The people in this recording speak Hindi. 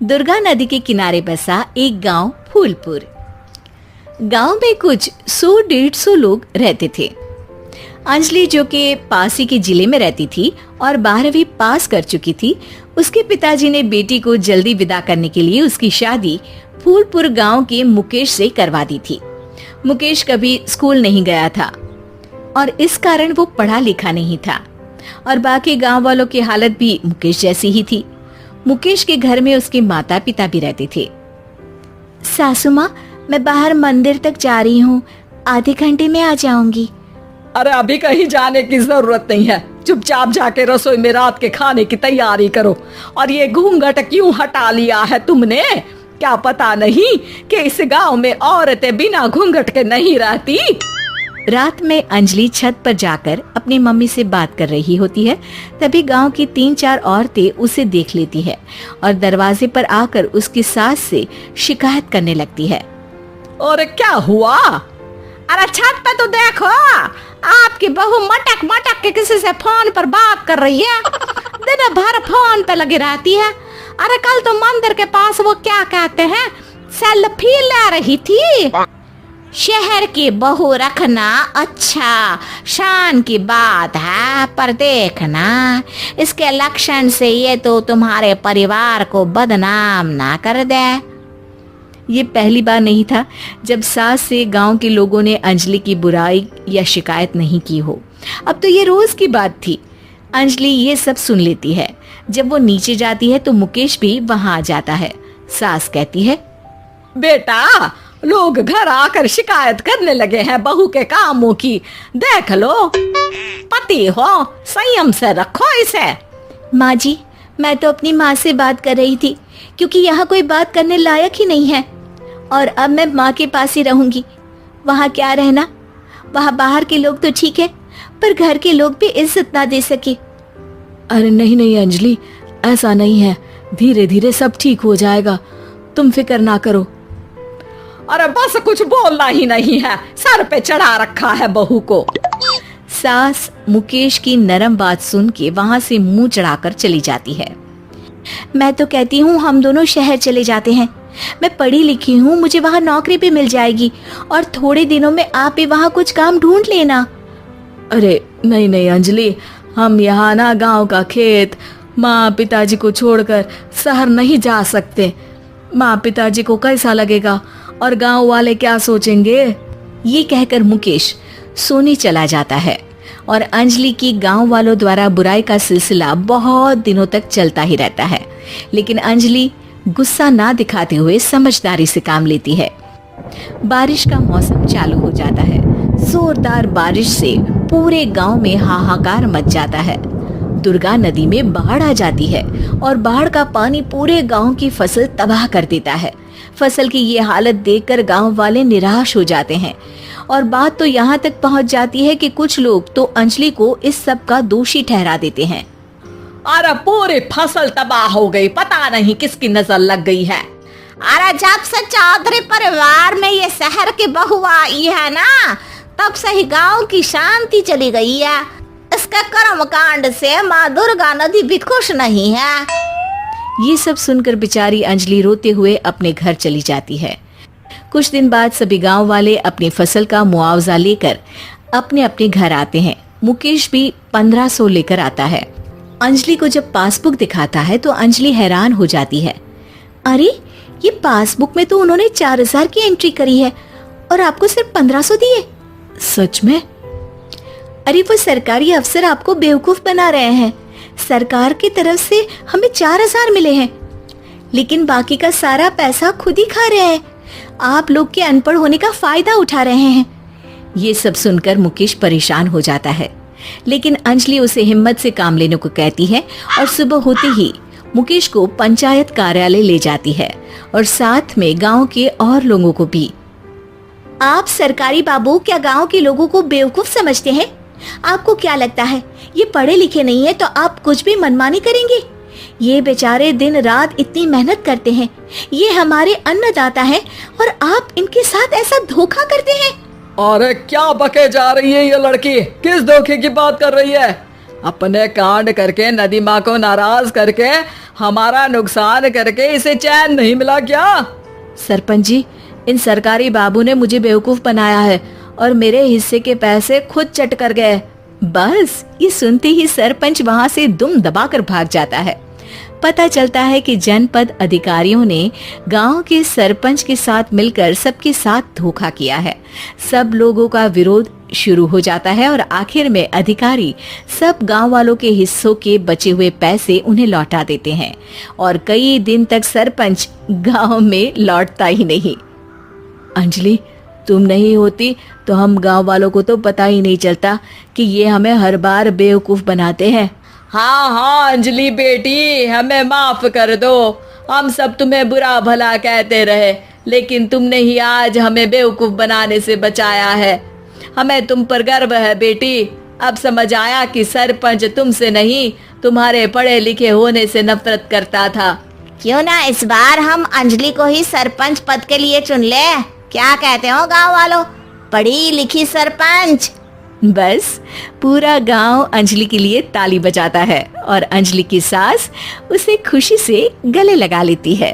दुर्गा नदी के किनारे बसा एक गांव फूलपुर। गांव में कुछ 100-150 लोग रहते थे। अंजलि, जो कि पास ही के जिले में रहती थी और 12वीं पास कर चुकी थी, उसके पिताजी ने बेटी को जल्दी विदा करने के लिए उसकी शादी फूलपुर गांव के मुकेश से करवा दी थी। मुकेश कभी स्कूल नहीं गया था और इस कारण वो पढ़ा लिखा नहीं था और बाकी गांव वालों की हालत भी मुकेश जैसी ही थी। मुकेश के घर में उसके माता पिता भी रहते थे। सासू माँ, मैं बाहर मंदिर तक जा रही हूँ, आधे घंटे में आ जाऊंगी। अरे अभी कहीं जाने की जरूरत नहीं है, चुपचाप जाके रसोई में रात के खाने की तैयारी करो। और ये घूंघट क्यों हटा लिया है तुमने? क्या पता नहीं कि इस गांव में औरतें बिना घूंघट के नहीं रहती? रात में अंजलि छत पर जाकर अपनी मम्मी से बात कर रही होती है। तभी गांव की 3-4 औरतें उसे देख लेती है और दरवाजे पर आकर उसकी सास से शिकायत करने लगती है। और क्या हुआ? अरे छत पे तो देखो, आपकी बहू मटक मटक के किसी से फोन पर बात कर रही है। दिन भर फोन पे लगी रहती है। अरे कल तो मंदिर के पास वो क्या कहते हैं, सेल्फी ले रही थी। शहर की बहू रखना अच्छा शान की बात है, पर देखना इसके लक्षण से ये तो तुम्हारे परिवार को बदनाम ना कर दे। ये पहली बार नहीं था जब सास से गांव के लोगों ने अंजलि की बुराई या शिकायत नहीं की हो। अब तो ये रोज की बात थी। अंजलि ये सब सुन लेती है। जब वो नीचे जाती है तो मुकेश भी वहां आ जाता है। सास कहती है, बेटा, लोग घर आकर शिकायत करने लगे हैं बहू के कामों की। देख लो, पति हो, संयम से रखो इसे। माँ जी, मैं तो अपनी माँ से बात कर रही थी क्योंकि यहाँ कोई बात करने लायक ही नहीं है और अब मैं माँ के पास ही रहूंगी। वहाँ क्या रहना, वहाँ बाहर के लोग तो ठीक है पर घर के लोग भी इज्जत ना दे सके। अरे नहीं नहीं अंजलि, ऐसा नहीं है, धीरे धीरे सब ठीक हो जाएगा, तुम फिक्र ना करो। अरे बस कुछ बोलना ही नहीं है, सर पे चढ़ा रखा है बहू को। सास मुकेश की नरम बात सुन के वहाँ से मुंह चढ़ाकर चली जाती है। मैं तो कहती हूँ हम दोनों शहर चले जाते हैं। मैं पढ़ी लिखी हूँ, मुझे वहाँ नौकरी भी मिल जाएगी और थोड़े दिनों में आप भी वहाँ कुछ काम ढूंढ लेना। अरे नहीं नहीं अंजलि, हम यहाँ ना गांव का खेत, माँ पिताजी को छोड़कर शहर नहीं जा सकते। माँ पिताजी को कैसा लगेगा और गांव वाले क्या सोचेंगे? ये कहकर मुकेश सोने चला जाता है और अंजलि की गांव वालों द्वारा बुराई का सिलसिला बहुत दिनों तक चलता ही रहता है। लेकिन अंजलि गुस्सा ना दिखाते हुए समझदारी से काम लेती है। बारिश का मौसम चालू हो जाता है। जोरदार बारिश से पूरे गांव में हाहाकार मच जाता है। दुर्गा नदी में बाढ़ आ जाती है और बाढ़ का पानी पूरे गांव की फसल तबाह कर देता है। फसल की ये हालत देखकर गांव वाले निराश हो जाते हैं और बात तो यहाँ तक पहुँच जाती है कि कुछ लोग तो अंजलि को इस सब का दोषी ठहरा देते हैं। अरे पूरी फसल तबाह हो गई, पता नहीं किसकी नजर लग गई है। अरे जब से चौधरी परिवार में ये शहर की बहू आई है ना, तब से ही गांव की शांति चली गई है। इसके कर्म कांड से माँ दुर्गा नदी भी खुश नहीं है। ये सब सुनकर बेचारी अंजलि रोते हुए अपने घर चली जाती है। कुछ दिन बाद सभी गांव वाले अपनी फसल का मुआवजा लेकर अपने अपने घर आते हैं। मुकेश भी 1500 लेकर आता है। अंजलि को जब पासबुक दिखाता है तो अंजलि हैरान हो जाती है। अरे, ये पासबुक में तो उन्होंने 4000 की एंट्री करी है और आपको सिर्फ 1500 दिए। सच में? अरे वो सरकारी अफसर आपको बेवकूफ बना रहे हैं। सरकार की तरफ से हमें 4000 मिले हैं लेकिन बाकी का सारा पैसा खुद ही खा रहे हैं। आप लोग के अनपढ़ होने का फायदा उठा रहे हैं। ये सब सुनकर मुकेश परेशान हो जाता है लेकिन अंजलि उसे हिम्मत से काम लेने को कहती है और सुबह होते ही मुकेश को पंचायत कार्यालय ले जाती है और साथ में गांव के और लोगों को भी। आप सरकारी बाबू क्या गांव के लोगों को बेवकूफ समझते हैं? आपको क्या लगता है ये पढ़े लिखे नहीं है तो आप कुछ भी मनमानी करेंगे? ये बेचारे दिन रात इतनी मेहनत करते हैं, ये हमारे अन्नदाता हैं और आप इनके साथ ऐसा धोखा करते हैं। अरे क्या बके जा रही है ये लड़की, किस धोखे की बात कर रही है? अपने कांड करके नदी माँ को नाराज करके हमारा नुकसान करके इसे चैन नहीं मिला क्या? सरपंच जी, इन सरकारी बाबू ने मुझे बेवकूफ बनाया है और मेरे हिस्से के पैसे खुद चट कर गए। बस ये सुनते ही सरपंच वहां से दुम दबाकर भाग जाता है। पता चलता है कि जनपद अधिकारियों ने गांव के सरपंच के साथ मिलकर सबके साथ धोखा किया है। सब लोगों का विरोध शुरू हो जाता है और आखिर में अधिकारी सब गांव वालों के हिस्सों के बचे हुए पैसे उन्हें लौटा देते हैं और कई दिन तक सरपंच गांव में लौटता ही नहीं। अंजलि, तुम नहीं होती तो हम गांव वालों को तो पता ही नहीं चलता कि ये हमें हर बार बेवकूफ बनाते हैं। हाँ हाँ अंजलि बेटी, हमें माफ कर दो। हम सब तुम्हें बुरा भला कहते रहे, लेकिन तुमने ही आज हमें बेवकूफ बनाने से बचाया है। हमें तुम पर गर्व है बेटी। अब समझ आया कि सरपंच तुमसे नहीं, तुम्हारे पढ़े लिखे होने से नफरत करता था। क्यों ना इस बार हम अंजलि को ही सरपंच पद के लिए चुन ले? क्या कहते हो गांव वालों? पढ़ी लिखी सरपंच। बस पूरा गांव अंजलि के लिए ताली बजाता है और अंजलि की सास उसे खुशी से गले लगा लेती है।